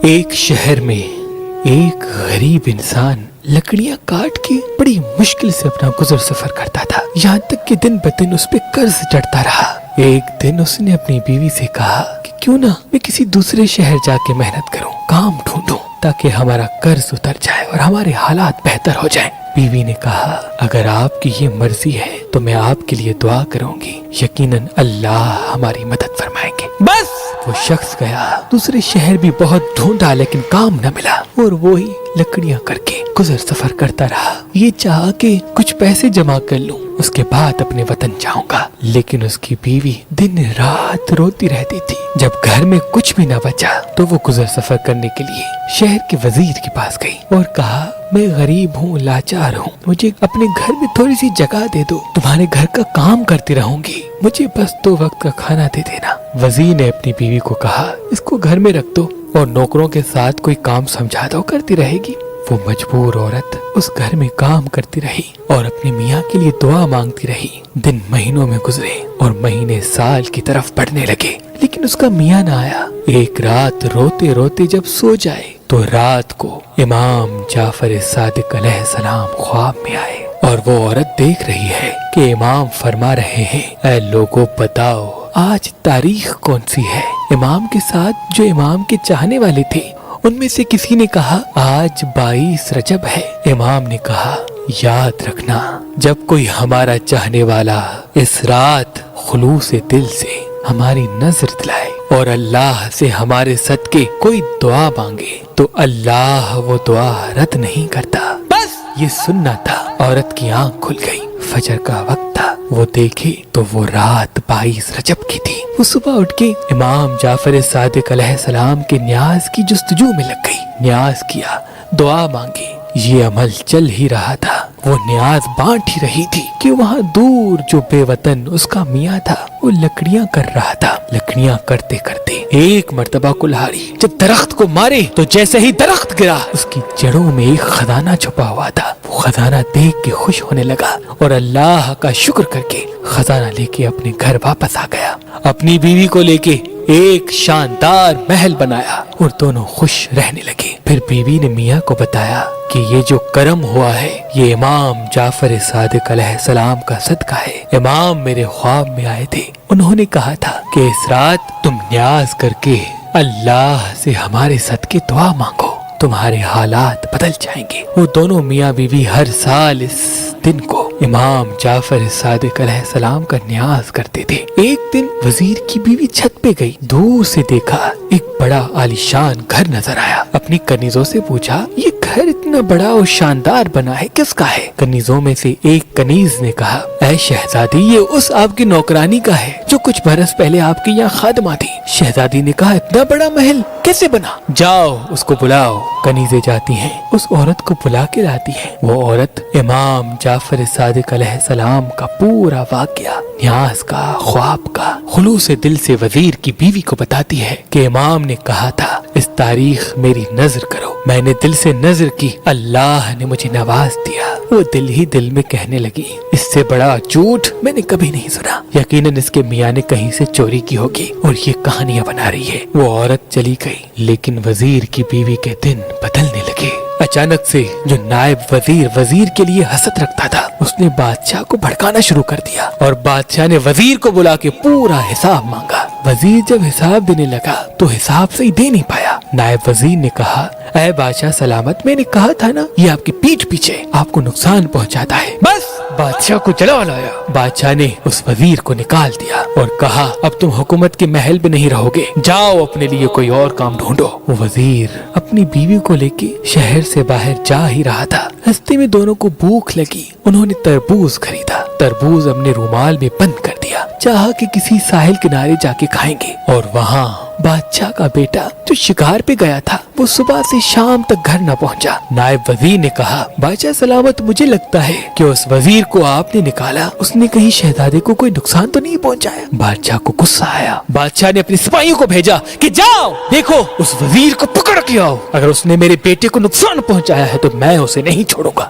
ایک شہر میں ایک غریب انسان لکڑیاں کاٹ کے بڑی مشکل سے اپنا گزر سفر کرتا تھا، یہاں تک کہ دن بدن اس پہ قرض چڑھتا رہا۔ ایک دن اس نے اپنی بیوی سے کہا کہ کیوں نہ میں کسی دوسرے شہر جا کے محنت کروں، کام ڈھونڈوں تاکہ ہمارا قرض اتر جائے اور ہمارے حالات بہتر ہو جائیں۔ بیوی نے کہا اگر آپ کی یہ مرضی ہے تو میں آپ کے لیے دعا کروں گی، یقیناً اللہ ہماری مدد فرمائیں گے۔ بس وہ شخص گیا، دوسرے شہر بھی بہت ڈھونڈا لیکن کام نہ ملا، اور وہی لکڑیاں کر کے گزر سفر کرتا رہا۔ یہ چاہا کہ کچھ پیسے جمع کر لوں، اس کے بعد اپنے وطن جاؤں گا، لیکن اس کی بیوی دن رات روتی رہتی تھی۔ جب گھر میں کچھ بھی نہ بچا تو وہ گزر سفر کرنے کے لیے شہر کے وزیر کے پاس گئی اور کہا میں غریب ہوں، لاچار ہوں، مجھے اپنے گھر میں تھوڑی سی جگہ دے دو، تمہارے گھر کا کام کرتی رہوں گی، مجھے بس 2 وقت کا کھانا دے دینا۔ وزیر نے اپنی بیوی کو کہا اس کو گھر میں رکھ دو اور نوکروں کے ساتھ کوئی کام سمجھا دو، کرتی رہے گی۔ وہ مجبور عورت اس گھر میں کام کرتی رہی اور اپنے میاں کے لیے دعا مانگتی رہی۔ دن مہینوں میں گزرے اور مہینے سال کی طرف بڑھنے لگے، لیکن اس کا میاں نہ آیا۔ ایک رات روتے روتے جب سو جائے تو رات کو امام جعفر صادق علیہ السلام خواب میں آئے، اور وہ عورت دیکھ رہی ہے کہ امام فرما رہے ہیں اے لوگوں بتاؤ آج تاریخ کون سی ہے۔ امام کے ساتھ جو امام کے چاہنے والے تھے ان میں سے کسی نے کہا آج 22 رجب ہے۔ امام نے کہا یاد رکھنا جب کوئی ہمارا چاہنے والا اس رات خلوص دل سے ہماری نظر دلائے اور اللہ سے ہمارے صدقے کوئی دعا مانگے تو اللہ وہ دعا رد نہیں کرتا۔ بس یہ سننا تھا۔ عورت کی آنکھ کھل گئی، فجر کا وقت تھا، وہ دیکھے تو وہ رات 22 رجب کی تھی۔ وہ صبح اٹھ کے امام جعفر صادق علیہ السلام کے نیاز کی جستجو میں لگ گئی، نیاز کیا، دعا مانگی۔ یہ عمل چل ہی رہا تھا، وہ نیاز بانٹ ہی رہی تھی کہ وہاں دور جو بے وطن اس کا میاں تھا وہ لکڑیاں کر رہا تھا۔ لکڑیاں کرتے کرتے ایک مرتبہ کلہاڑی جب درخت کو مارے تو جیسے ہی درخت گرا اس کی جڑوں میں ایک خزانہ چھپا ہوا تھا۔ وہ خزانہ دیکھ کے خوش ہونے لگا اور اللہ کا شکر کر کے خزانہ لے کے اپنے گھر واپس آ گیا۔ اپنی بیوی کو لے کے ایک شاندار محل بنایا اور دونوں خوش رہنے لگے۔ پھر بیوی نے میاں کو بتایا کہ یہ جو کرم ہوا ہے یہ امام جعفر صادق علیہ السلام کا صدقہ ہے۔ امام میرے خواب میں آئے تھے، انہوں نے کہا تھا کہ اس رات تم نیاز کر کے اللہ سے ہمارے صدقے دعا مانگو، تمہارے حالات بدل جائیں گے۔ وہ دونوں میاں بیوی ہر سال اس دن کو امام جعفر صادق علیہ السلام کا نیاز کرتے تھے۔ ایک دن وزیر کی بیوی چھت پہ گئی، دور سے دیکھا ایک بڑا عالیشان گھر نظر آیا۔ اپنی کنیزوں سے پوچھا یہ گھر اتنا بڑا اور شاندار بنا ہے کس کا ہے؟ کنیزوں میں سے ایک کنیز نے کہا اے شہزادی یہ اس آپ کی نوکرانی کا ہے جو کچھ برس پہلے آپ کے یہاں خادمہ تھی۔ شہزادی نے کہا اتنا بڑا محل کیسے بنا؟ جاؤ اس کو بلاؤ۔ کنیزیں جاتی ہیں، اس عورت کو بلا کے لاتی ہیں۔ وہ عورت امام جعفر صادق علیہ السلام کا پورا واقعہ، نیاز کا، خواب کا، خلوص دل سے وزیر کی بیوی کو بتاتی ہے کہ امام نے کہا تھا اس تاریخ میری نظر کرو، میں نے دل سے نظر کی، اللہ نے مجھے نواز دیا۔ وہ دل ہی دل میں کہنے لگی اس سے بڑا جھوٹ میں نے کبھی نہیں سنا، یقیناً اس کے میاں نے کہیں سے چوری کی ہوگی اور یہ کہانیاں بنا رہی ہے۔ وہ عورت چلی گئی، لیکن وزیر کی بیوی کے دن بدلنے لگے۔ اچانک سے جو نائب وزیر کے لیے حسد رکھتا تھا اس نے بادشاہ کو بھڑکانا شروع کر دیا اور بادشاہ نے وزیر کو بلا کے پورا حساب مانگا۔ وزیر جب حساب دینے لگا تو حساب سے ہی دے نہیں پایا۔ نائب وزیر نے کہا اے بادشاہ سلامت، میں نے کہا تھا نا یہ آپ کی پیٹھ پیچھے آپ کو نقصان پہنچاتا ہے۔ بس بادشاہ کو جلا لایا۔ بادشاہ نے اس وزیر کو نکال دیا اور کہا اب تم حکومت کے محل میں نہیں رہو گے، جاؤ اپنے لیے کوئی اور کام ڈھونڈو۔ وہ وزیر اپنی بیوی کو لے کے شہر سے باہر جا ہی رہا تھا، راستے میں دونوں کو بھوک لگی، انہوں نے تربوز خریدا، تربوز اپنے رومال میں بند کر دیا، چاہا کہ کسی ساحل کنارے جا کے کھائیں گے، اور وہاں بادشاہ کا بیٹا جو شکار پہ گیا تھا وہ صبح سے شام تک گھر نہ پہنچا۔ نائب وزیر نے کہا بادشاہ سلامت، مجھے لگتا ہے کہ اس وزیر کو آپ نے نکالا، اس نے کہیں شہزادے کو کوئی نقصان تو نہیں پہنچایا۔ بادشاہ کو غصہ آیا، بادشاہ نے اپنے سپاہیوں کو بھیجا کہ جاؤ دیکھو اس وزیر کو پکڑ کے آؤ، اگر اس نے میرے بیٹے کو نقصان پہنچایا ہے تو میں اسے نہیں چھوڑوں گا۔